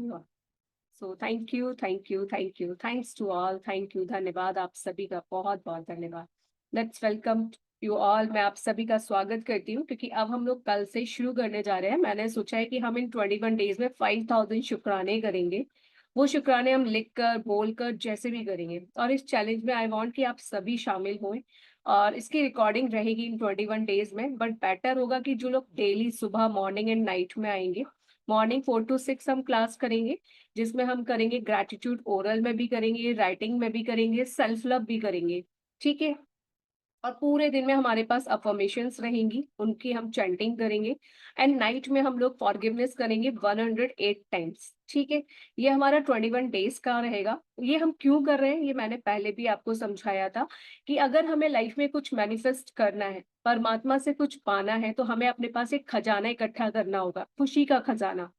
हुआ। So thanks to all, thank you, धन्यवाद आप सभी का, बहुत बहुत धन्यवाद। Let's welcome you all. मैं आप सभी का स्वागत करती हूँ क्योंकि अब हम लोग कल से शुरू करने जा रहे हैं। मैंने सोचा है कि हम इन 21 डेज में 5000 शुक्राने करेंगे। वो शुक्राने हम लिख कर बोल कर जैसे भी करेंगे, और इस चैलेंज में आई वांट कि आप सभी शामिल हों। और इसकी रिकॉर्डिंग रहेगी इन 21 डेज में, बट बेटर होगा कि जो लोग डेली सुबह मॉर्निंग एंड नाइट में आएंगे। मॉर्निंग 4 to 6 हम क्लास करेंगे, जिसमें हम करेंगे ग्रैटिट्यूड, ओरल में भी करेंगे, राइटिंग में भी करेंगे, सेल्फ लव भी करेंगे। ठीक है। और पूरे दिन में हमारे पास अफर्मेशंस रहेंगी, उनकी हम चैंटिंग करेंगे। एंड नाइट में हम लोग फॉरगिवनेस करेंगे 108 टाइम्स। ठीक है। ये हमारा 21 डेज का रहेगा। ये हम क्यों कर रहे हैं ये मैंने पहले भी आपको समझाया था, कि अगर हमें लाइफ में कुछ मैनिफेस्ट करना है, परमात्मा से कुछ पाना है, तो हमें अपने पास एक खजाना इकट्ठा करना होगा, खुशी का खजाना।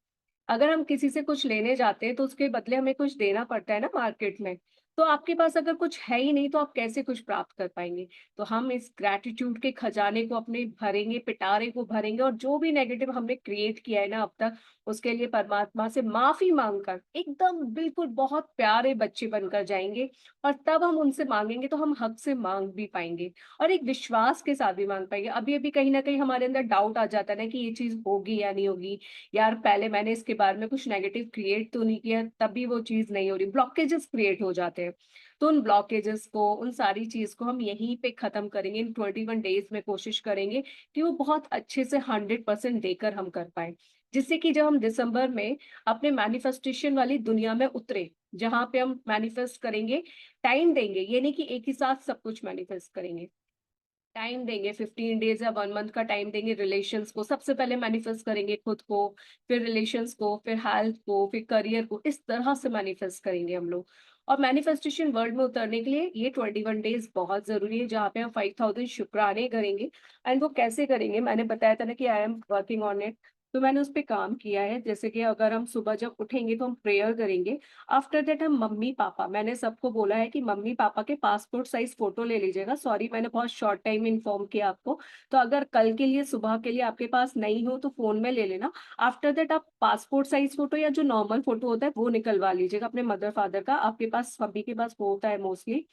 अगर हम किसी से कुछ लेने जाते हैं तो उसके बदले हमें कुछ देना पड़ता है ना मार्केट में। तो आपके पास अगर कुछ है ही नहीं तो आप कैसे कुछ प्राप्त कर पाएंगे। तो हम इस ग्रैटिट्यूड के खजाने को अपने भरेंगे, पिटारे को भरेंगे, और जो भी नेगेटिव हमने क्रिएट किया है ना अब तक, उसके लिए परमात्मा से माफी मांगकर एकदम बिल्कुल बहुत प्यारे बच्चे बनकर जाएंगे। और तब हम उनसे मांगेंगे तो हम हक से मांग भी पाएंगे, और एक विश्वास के साथ भी मांग पाएंगे। अभी अभी कहीं ना कहीं हमारे अंदर डाउट आ जाता है ना कि ये चीज होगी या नहीं होगी, यार पहले मैंने इसके बारे में कुछ नेगेटिव क्रिएट तो नहीं किया, तभी वो चीज नहीं हो रही, ब्लॉकेजेस क्रिएट हो जाते हैं। तो उन ब्लॉकेजेस को, उन सारी चीज को हम यहीं पे खत्म करेंगे इन 21 डेज में। कोशिश करेंगे कि वो बहुत अच्छे से 100% देकर हम कर पाए, जिससे कि जब हम दिसंबर में अपने मैनिफेस्टेशन वाली दुनिया में उतरे, जहां पे हम मैनिफेस्ट करेंगे, टाइम देंगे, ये नहीं कि एक ही साथ सब कुछ मैनिफेस्ट करेंगे। टाइम देंगे, 15 डेज या 1 मंथ का टाइम देंगे। रिलेशंस को सबसे पहले मैनिफेस्ट करेंगे, खुद को, फिर रिलेशंस को, फिर हेल्थ को, फिर करियर को, इस तरह से मैनिफेस्ट करेंगे हम लोग। और मैनिफेस्टेशन वर्ल्ड में उतरने के लिए ये 21 डेज बहुत जरूरी है, जहाँ पे हम 5000 शुक्राने करेंगे। एंड वो कैसे करेंगे, मैंने बताया था ना कि I am working on it. तो मैंने उस पर काम किया है। जैसे कि अगर हम सुबह जब उठेंगे तो हम प्रेयर करेंगे। आफ्टर दैट हम मम्मी पापा, मैंने सबको बोला है कि मम्मी पापा के पासपोर्ट साइज फोटो ले लीजिएगा। सॉरी, मैंने बहुत शॉर्ट टाइम में इन्फॉर्म किया आपको। तो अगर कल के लिए, सुबह के लिए आपके पास नहीं हो तो फोन में ले लेना। आफ्टर दैट आप पासपोर्ट साइज फोटो या जो नॉर्मल फोटो होता है वो निकलवा लीजिएगा अपने मदर फादर का, आपके पास सभी के पास वो होता है मोस्टली।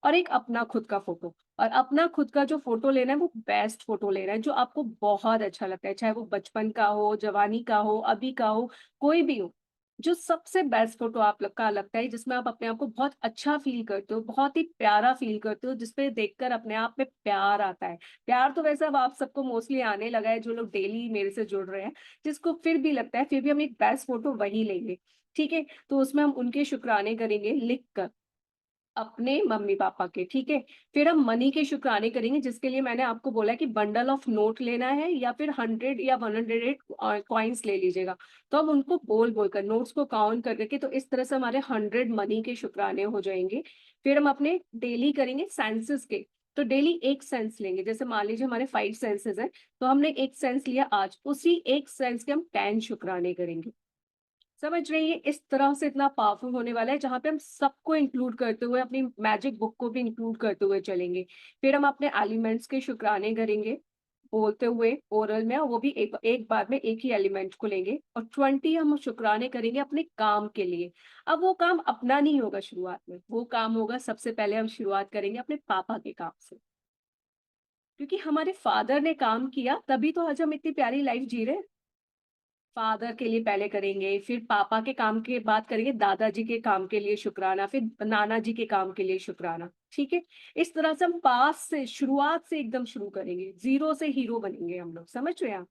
और एक अपना खुद का फोटो। और अपना खुद का जो फोटो लेना है वो बेस्ट फोटो लेना है, जो आपको बहुत अच्छा लगता है, चाहे वो बचपन का हो, जवानी का हो, अभी का हो, कोई भी हो। जो सबसे बेस्ट फोटो आप का लगता है, जिसमें आप अपने आप को बहुत अच्छा फील करते हो, बहुत ही प्यारा फील करते हो, जिसपे देखकर अपने आप में प्यार आता है। प्यार तो वैसे अब आप सबको मोस्टली आने लगा है, जो लोग डेली मेरे से जुड़ रहे हैं। जिसको फिर भी लगता है, फिर भी हम एक बेस्ट फोटो वही लेंगे। ठीक है। तो उसमें हम उनके शुक्राने करेंगे लिख कर, अपने मम्मी पापा के। ठीक है। फिर हम मनी के शुक्राने करेंगे, जिसके लिए मैंने आपको बोला है कि बंडल ऑफ नोट लेना है, या फिर 100 या 108 कॉइन्स ले लीजिएगा। तो हम उनको बोल बोल कर, नोट्स को काउंट कर करके, तो इस तरह से हमारे 100 मनी के शुक्राने हो जाएंगे। फिर हम अपने डेली करेंगे सेंसेस के। तो डेली एक सेंस लेंगे, जैसे मान लीजिए हमारे 5 सेंसेस हैं, तो हमने एक सेंस लिया आज, उसी एक सेंस के हम 10 शुक्राने करेंगे। समझ रही है, इस तरह से इतना पावरफुल होने वाला है, जहां पे हम सबको इंक्लूड करते हुए, अपनी मैजिक बुक को भी इंक्लूड करते हुए चलेंगे। फिर हम अपने एलिमेंट्स के शुक्राने करेंगे, बोलते हुए ओरल में, और वो भी एक बार में एक ही एलिमेंट को लेंगे। और 20 हम शुक्राने करेंगे अपने काम के लिए। अब वो काम अपना नहीं होगा शुरुआत में, वो काम होगा, सबसे पहले हम शुरुआत करेंगे अपने पापा के काम से। क्योंकि हमारे फादर ने काम किया, तभी तो आज हम इतनी प्यारी लाइफ जी रहे हैं। फादर के लिए पहले करेंगे, फिर पापा के काम के बाद करेंगे दादाजी के काम के लिए शुक्राना, फिर नाना जी के काम के लिए शुक्राना। ठीक है। इस तरह से हम पास से, शुरुआत से एकदम शुरू करेंगे, जीरो से हीरो बनेंगे हम लोग। समझ रहे हैं आप?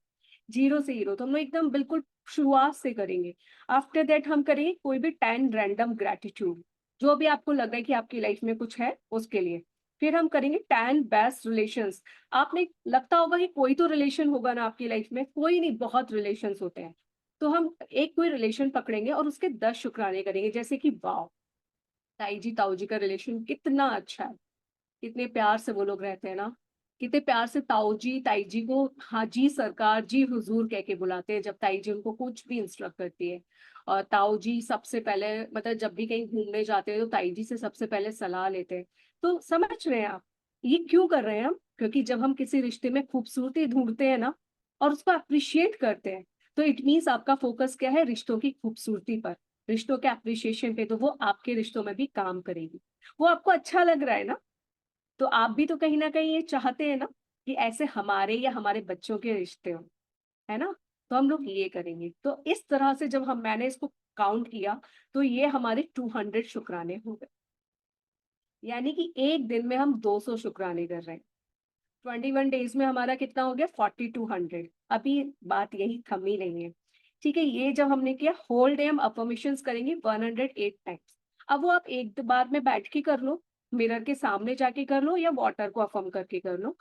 जीरो से हीरो तो हम लोग एकदम बिल्कुल शुरुआत से करेंगे। आफ्टर दैट हम करेंगे कोई भी 10 रैंडम ग्रेटिट्यूड, जो भी आपको लग रहा है कि आपकी लाइफ में कुछ है उसके लिए। फिर हम करेंगे 10 बेस्ट रिलेशंस। आपने, लगता होगा कि कोई तो रिलेशन होगा ना आपकी लाइफ में, कोई नहीं, बहुत रिलेशंस होते हैं। तो हम एक कोई रिलेशन पकड़ेंगे और उसके 10 शुक्राने करेंगे, जैसे कि वाह, ताई जी ताऊ जी का रिलेशन कितना अच्छा है, कितने प्यार से वो लोग रहते हैं ना। कितने प्यार से ताऊ जी ताई जी को हाँ जी सरकार, जी हुजूर कह के बुलाते हैं, जब ताई जी उनको कुछ भी इंस्ट्रक्ट करती है। और ताऊ जी सबसे पहले, मतलब जब भी कहीं घूमने जाते हैं तो ताई जी से सबसे पहले सलाह लेते हैं। तो समझ रहे हैं आप, ये क्यों कर रहे हैं हम? क्योंकि जब हम किसी रिश्ते में खूबसूरती ढूंढते हैं ना, और उसको अप्रिशिएट करते हैं, तो इट मीन्स आपका फोकस क्या है, रिश्तों की खूबसूरती पर। रिश्तों के अप्रिशिएशन पे, तो वो आपके रिश्तों में भी काम करेगी। वो आपको अच्छा लग रहा है ना, तो आप भी तो कहीं न कहीं ये चाहते हैं ना कि ऐसे हमारे या हमारे बच्चों के रिश्ते हों, है ना? तो हम लोग ये करेंगे। तो इस तरह से जब मैंने इसको काउंट किया, तो ये हमारे 200 शुक्राने हो गए। यानी कि एक दिन में हम 200 शुक्राने कर रहे हैं। 21 डेज़ में हमारा कितना हो गया, 4200। अभी बात यही थमी नहीं है। ठीक है, ये जब हमने किया, होल डे हम अफ़र्मेशंस करेंगे 108 टाइम्स। अब वो आप एक बार में बैठ के कर लो, मिरर के सामने जाके कर लो या वाटर को अफ़र्म करके कर लो।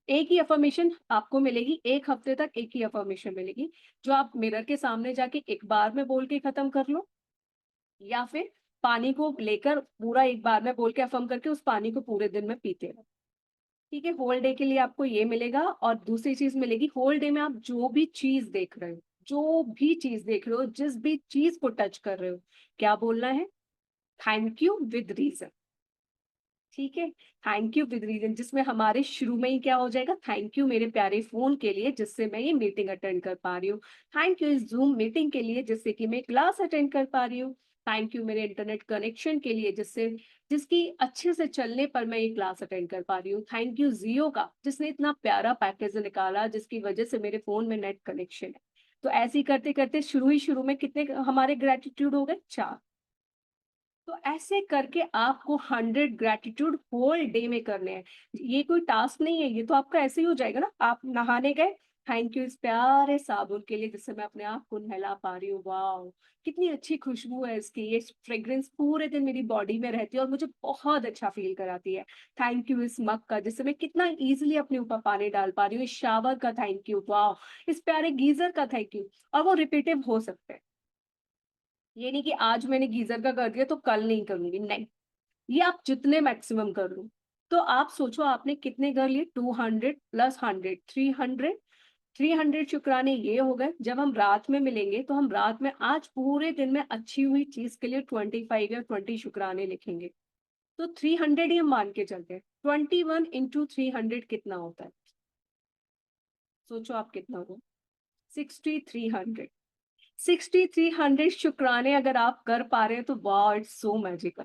एक ही अफ़र्मेशन आपको मिलेगी, 1 हफ्ते तक एक ही अफ़र्मेशन मिलेगी, जो आप मिरर के सामने जाके एक बार में बोल के खत्म कर लो, या फिर पानी को लेकर पूरा एक बार में बोल के अफ़र्म करके उस पानी को पूरे दिन में पीते रहो। ठीक है, होल डे के लिए आपको ये मिलेगा, और दूसरी चीज़ मिलेगी, होल डे में आप जो भी चीज़ देख रहे हो, जो भी चीज़ देख रहे हो, जिस भी चीज़ को टच कर रहे हो, क्या बोलना है? Thank you with reason. ठीक है, थैंक यू विद रीज़न, जिसमें हमारे शुरू में ही क्या हो जाएगा, थैंक यू मेरे प्यारे फ़ोन के लिए जिससे मैं ये मीटिंग अटेंड कर पा रही हूँ। थैंक यू इस ज़ूम मीटिंग के लिए जिससे कि मैं क्लास अटेंड कर पा रही हूँ। थैंक यू मेरे इंटरनेट कनेक्शन के लिए जिसकी अच्छे से चलने पर मैं ये क्लास अटेंड कर पा रही हूँ। थैंक यू जियो का जिसने इतना प्यारा पैकेज निकाला जिसकी वजह से मेरे फ़ोन में नेट कनेक्शन है। तो ऐसे ही करते-करते शुरू में कितने हमारे ग्रैटिट्यूड हो गए? 4। तो ऐसे करके आपको 100 ग्रैटिट्यूड होल डे में करने हैं। ये कोई टास्क नहीं है, ये तो आपका ऐसे ही हो जाएगा ना। आप नहाने गए, थैंक यू इस प्यारे साबुन के लिए जिससे मैं अपने आप को नहला पा रही हूँ। वॉव! कितनी अच्छी खुशबू है इसकी, ये फ्रेग्रेंस पूरे दिन मेरी बॉडी में रहती है और मुझे बहुत अच्छा फ़ील कराती है। थैंक यू इस मग का जिससे मैं कितना ईज़िली अपने ऊपर पानी डाल पा रही हूँ। इस शावर का थैंक यू, वॉव! इस प्यारे गीज़र का थैंक यू, और वो रिपीटिव हो सकते हैं। ये नहीं कि आज मैंने गीज़र का कर दिया तो कल नहीं करूँगी, नहीं। ये आप जितने मैक्सिमम कर लो। तो आप सोचो आपने कितने कर लिए, 200 प्लस 100, 300। 300 शुक्राने ये हो गए। जब हम रात में मिलेंगे तो हम रात में आज पूरे दिन में अच्छी हुई चीज़ के लिए 25 या 20 शुक्राने लिखेंगे। तो 300 ही हम मान के चलते हैं। 21 इंटू 300 कितना होता है? सोचो आप कितना होगा? 6300। 6300 शुक्राने अगर आप कर पा रहे हैं तो वाओ! इट्स सो मैजिकल,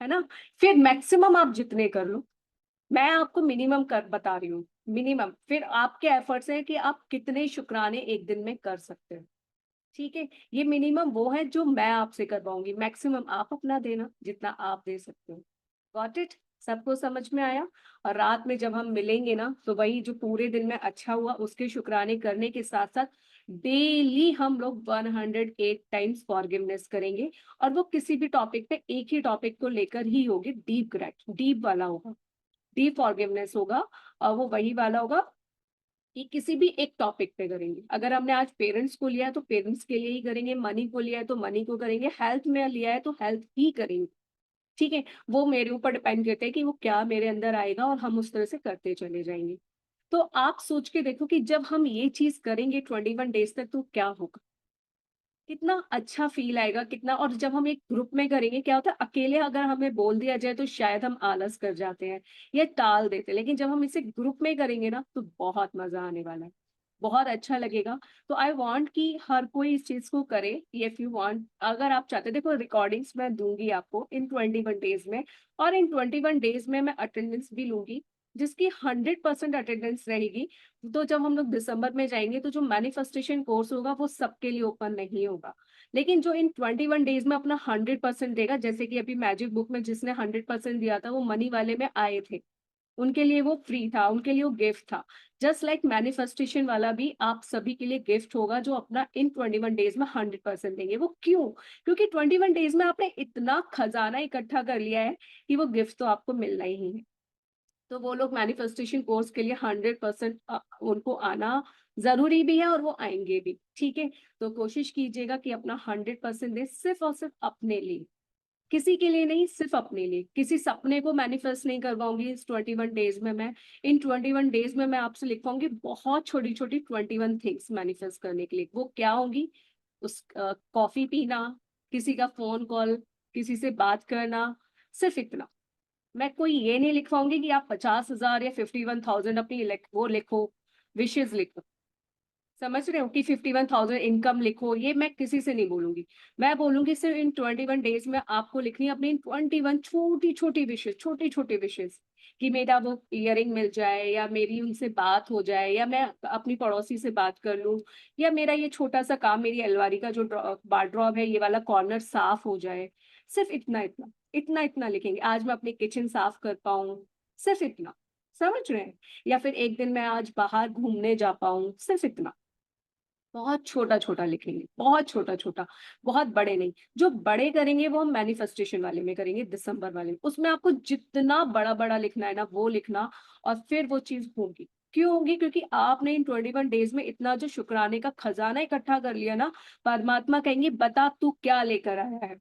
है ना? फिर मैक्सिमम आप जितने कर लो। मैं आपको मिनिमम कर बता रही हूँ, मिनिमम। फिर आपके एफर्ट्स हैं कि आप कितने शुक्राने एक दिन में कर सकते हो, ठीक है? ये मिनिमम वो है जो मैं आपसे करवाऊँगी, मैक्सिमम आप अपना देना, जितना आप दे सकते हो। Got it? सबको समझ में आया? और रात में जब हम मिलेंगे ना, तो वही जो पूरे दिन में अच्छा हुआ, उसके शुक्राने करने के साथ-साथ डेली हम लोग 108 टाइम्स फॉरगिवनेस करेंगे, और वो किसी भी टॉपिक पे, एक ही टॉपिक को लेकर ही होगी, डीप वाला होगा। डीप फॉरगिवनेस होगा, और वो वही वाला होगा कि किसी भी एक टॉपिक पे करेंगे। अगर हमने आज पेरेंट्स को लिया है तो पेरेंट्स के लिए ही करेंगे, मनी को लिया है तो मनी को करेंगे, हेल्थ में लिया है तो हेल्थ ही करेंगे। ठीक है? वो मेरे ऊपर डिपेंड करता है कि वो क्या मेरे अंदर आएगा, और हम उस तरह से करते चले जाएँगे। तो आप सोच के देखो कि जब हम ये चीज़ करेंगे 21 डेज़ तक तो क्या होगा? कितना अच्छा फ़ील आएगा, कितना। और जब हम एक ग्रुप में करेंगे, क्या होता है, अकेले अगर हमें बोल दिया जाए तो शायद हम आलस कर जाते हैं या टाल देते हैं, लेकिन जब हम इसे ग्रुप में करेंगे ना तो बहुत मज़ा आने वाला है, बहुत अच्छा लगेगा। तो आई वांट कि हर कोई इस चीज़ को करे, इफ यू वांट, अगर आप चाहते हैं। देखो, रिकॉर्डिंग्स मैं दूँगी आपको इन 21 डेज़ में, और इन 21 डेज़ में मैं अटेंडेंस भी लूँगी, जिसकी 100% अटेंडेंस रहेगी। तो जब हम लोग दिसंबर में जाएँगे तो जो मैनिफेस्टेशन कोर्स होगा वो सबके लिए ओपन नहीं होगा। लेकिन जो इन 21 डेज़ में अपना 100% देगा, जैसे कि अभी मैजिक बुक में जिसने 100% दिया था वो मनी वाले में आए थे। उनके लिए वो फ्री था, उनके लिए वो गिफ्ट था। जस्ट लाइक मैनिफेस्टेशन वाला भी आप सभी के लिए गिफ्ट होगा जो अपना इन 21 डेज़ में 100% देंगे। वो क्यों? क्योंकि 21 डेज़ में आपने इतना खजाना इकट्ठा कर लिया है कि वो गिफ्ट तो आपको मिलना ही है। तो वो लोग मैनिफेस्टेशन कोर्स के लिए 100% उनको आना ज़रूरी भी है, और वो आएँगे भी, ठीक है? तो कोशिश कीजिएगा कि अपना 100% दें, सिर्फ़ और सिर्फ़ अपने लिए। किसी के लिए नहीं, सिर्फ़ अपने लिए। किसी सपने को मैनिफेस्ट नहीं करवाऊँगी इस 21 डेज़ में मैं। इन 21 डेज़ में मैं आपसे लिखवाऊँगी बहुत छोटी-छोटी 21 थिंग्स मैनिफेस्ट करने के लिए। वो क्या होंगी? कॉफ़ी पीना, किसी का फ़ोन कॉल, किसी से बात करना, सिर्फ़ इतना। मैं कोई ये नहीं लिखवाऊँगी कि आप 50,000 या 51,000 अपनी वो लिखो, विशेज़ लिखो। समझ रहे हो कि 51,000 इनकम लिखो, ये मैं किसी से नहीं बोलूंगी। मैं बोलूंगी सिर्फ इन 21 डेज में आपको लिखनी है अपनी 21 छोटी छोटी विशेष, छोटी छोटी विशेष, कि मेरा वो इयरिंग मिल जाए, या मेरी उनसे बात हो जाए, या मैं अपनी पड़ोसी से बात कर लूं, या मेरा ये छोटा सा काम, मेरी अलमारी का जो वार्डरोब है ये वाला कॉर्नर साफ हो जाए। सिर्फ इतना इतना इतना इतना लिखेंगे, आज मैं अपनी किचन साफ कर पाऊं, सिर्फ इतना। समझ रहे हैं? या फिर एक दिन मैं आज बाहर घूमने जा पाऊं, सिर्फ इतना। बहुत छोटा छोटा लिखेंगे, बहुत छोटा छोटा, बहुत बड़े नहीं। जो बड़े करेंगे वो हम मैनिफेस्टेशन वाले में करेंगे, दिसंबर वाले में। उसमें आपको जितना बड़ा बड़ा लिखना है ना वो लिखना, और फिर वो चीज होगी। क्यों होगी? क्योंकि आपने इन 21 डेज में इतना जो शुक्राने का खजाना इकट्ठा कर लिया ना, परमात्मा कहेंगे बता तू क्या लेकर आया है,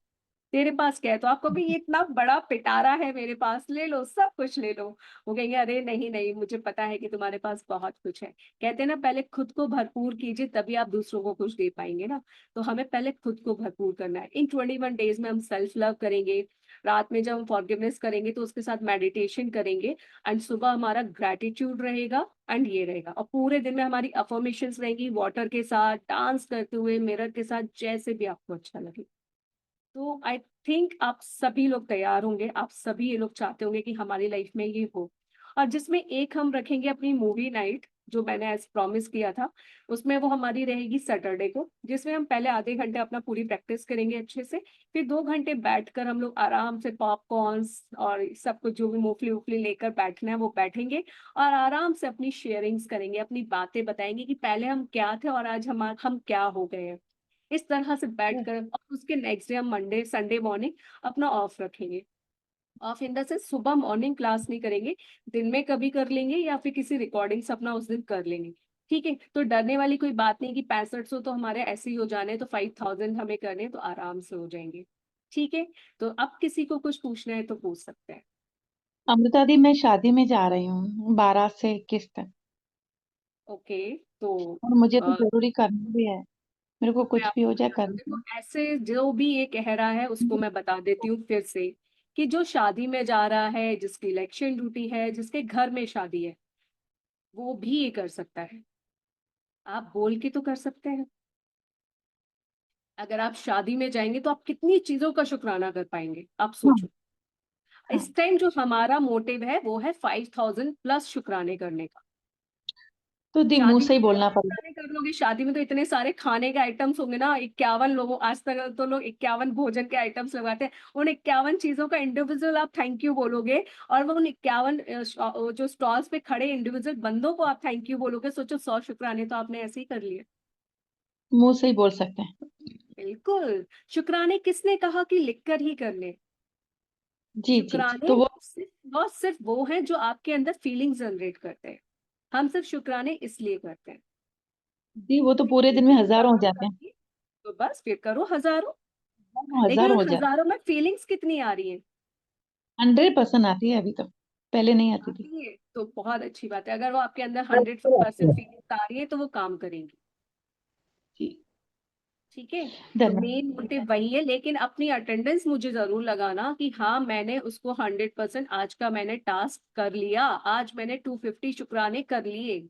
तेरे पास क्या है। तो आपको भी ये इतना बड़ा पिटारा है मेरे पास, ले लो सब कुछ ले लो। वो कहेंगे अरे नहीं नहीं, मुझे पता है कि तुम्हारे पास बहुत कुछ है। कहते हैं ना, पहले खुद को भरपूर कीजिए तभी आप दूसरों को कुछ दे पाएंगे ना। तो हमें पहले खुद को भरपूर करना है। इन 21 डेज में हम सेल्फ लव करेंगे। रात में जब हम फॉरगिवनेस करेंगे तो उसके साथ मेडिटेशन करेंगे। एंड सुबह हमारा ग्रेटिट्यूड रहेगा, एंड ये रहेगा। और पूरे दिन में हमारी अफर्मेशंस रहेंगी, वाटर के साथ, डांस करते हुए, मिरर के साथ, जैसे भी आपको अच्छा लगे। तो आई थिंक आप सभी लोग तैयार होंगे, आप सभी ये लोग चाहते होंगे कि हमारी लाइफ में ये हो। और जिसमें एक हम रखेंगे अपनी मूवी नाइट, जो मैंने एज प्रॉमिस किया था। उसमें वो हमारी रहेगी सैटरडे को, जिसमें हम पहले आधे घंटे अपना पूरी प्रैक्टिस करेंगे अच्छे से। फिर 2 घंटे बैठकर हम लोग आराम से पॉपकॉर्न्स और सब कुछ जो भी मूंगफली उफली लेकर बैठना है वो बैठेंगे। और आराम से अपनी शेयरिंग्स करेंगे, अपनी बातें बताएंगे कि पहले हम क्या थे और आज हम क्या हो गए हैं। इस तरह से बैठकर, और उसके नेक्स्ट डे हम मंडे संडे मॉर्निंग अपना ऑफ रखेंगे। ऑफ इन द सेंस सुबह मॉर्निंग क्लास नहीं करेंगे, दिन में कभी कर लेंगे, या फिर किसी रिकॉर्डिंग से अपना उस दिन कर लेंगे। ठीक है? तो डरने वाली कोई बात नहीं कि 6500 तो हमारे ऐसे ही हो जाने हैं, तो 5000 हमें करने हैं, तो आराम से हो जाएंगे। ठीक है? तो अब किसी को कुछ पूछना है तो पूछ सकते हैं। अमृता दी, मैं शादी में जा रही हूँ 12 से 21 तक। ओके। तो और मुझे तो जरूरी करना भी है। मेरे को मैं कुछ भी आपको हो जाए बता दूं, देखो करना ऐसे जो भी ये कह रहा है उसको मैं बता देती हूँ फिर से, कि जो शादी में जा रहा है, जिसकी इलेक्शन ड्यूटी है, जिसके घर में शादी है, वो भी ये कर सकता है। आप बोल के तो कर सकते हैं। अगर आप शादी में जाएंगे तो आप कितनी चीजों का शुक्राना कर पाएंगे, आप हाँ। सोचो। हाँ। इस टाइम जो हमारा मोटिव है वो है 5000 प्लस शुक्राने करने का। तो दी मुंह शादी से में ही कितने बोलना पड़ेगा। शुक्राने कर लोगे? शादी में तो इतने सारे खाने के आइटम्स होंगे ना, 51 लोगों, आज तक तो लोग 51 भोजन के आइटम्स लगाते हैं। उन 51 चीजों का इंडिविजुअल आप थैंक यू बोलोगे, और वो उन 51 जो स्टॉल्स पे खड़े इंडिविजुअल बंदों को आप थैंक यू बोलोगे। सोचो 100 शुक्राने तो आपने ऐसे ही कर लिए। मुंह से ही बोल सकते हैं। बिल्कुल। शुक्राने किसने कहा कि लिखकर ही करने? जी जी जी, शुक्राने तो वो सिर्फ वो हैं जो आपके अंदर फीलिंग जनरेट करते हैं। हम सिर्फ शुक्राने इसलिए करते हैं। दी, वो तो ठीक पूरे है? दिन में तो हजारों हो आप जाते हैं। करिए, तो बस फिर करो हजारों। लेकिन हजारों उन हो जाते हजारों में फीलिंग्स कितनी आ रही हैं? हैं। 100% आती है अभी तो। पहले नहीं आती थी। आती है तो बहुत अच्छी बात है। अगर वो आपके अंदर 100% फीलिंग्स आ रही है तो वो काम करेंगी। जी। ठीक है? तो धन्यवाद। मेन मोटिव वही है, लेकिन अपनी अटेंडेंस मुझे जरूर लगाना कि हाँ मैंने उसको 100%, आज का मैंने टास्क कर लिया, आज मैंने 250 शुक्राने कर लिए,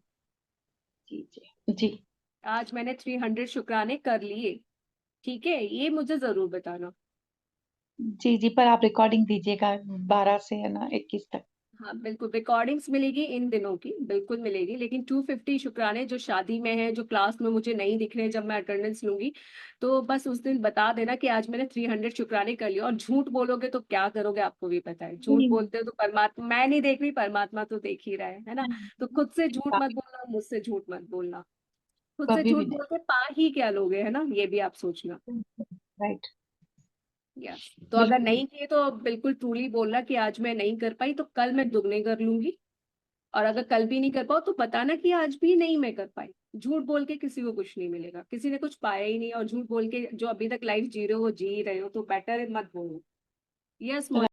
जी जी जी। आज मैंने 300 शुक्राने कर लिए। ठीक है? ये मुझे जरूर बताना। जी जी, पर आप रिकॉर्डिंग दीजिएगा 12 से है ना 21 तक। हाँ बिल्कुल, रिकॉर्डिंग्स मिलेगी इन दिनों की, बिल्कुल मिलेगी। लेकिन 250 शुक्राने जो शादी में है, जो क्लास में मुझे नहीं दिख रहे जब मैं अटेंडेंस लूंगी, तो बस उस दिन बता देना कि आज मैंने 300 शुक्राने कर लिए। और झूठ बोलोगे तो क्या करोगे आपको भी पता है। झूठ नहीं, बोलते हो तो परमात्मा, मैं नहीं देख रही, परमात्मा तो देख ही रहा है ना। तो खुद से झूठ मत बोलना, मुझसे झूठ मत बोलना। खुद से कभी झूठ भी नहीं। बोल के पा ही क्या लोगे, है ना, ये भी आप सोचना। राइट। यस। तो अगर बिल्कुल। नहीं किए तो बिल्कुल ट्रूली बोलना कि आज मैं नहीं कर पाई, तो कल मैं दुगने कर लूंगी। और अगर कल भी नहीं कर पाओ तो बताना कि आज भी नहीं मैं कर पाई। झूठ बोल के किसी को कुछ नहीं मिलेगा, किसी ने कुछ पाया ही नहीं। और झूठ बोल के जो अभी तक लाइफ जी रहे हो वो जी ही रहे हो, तो बेटर है मत बोलो। यस।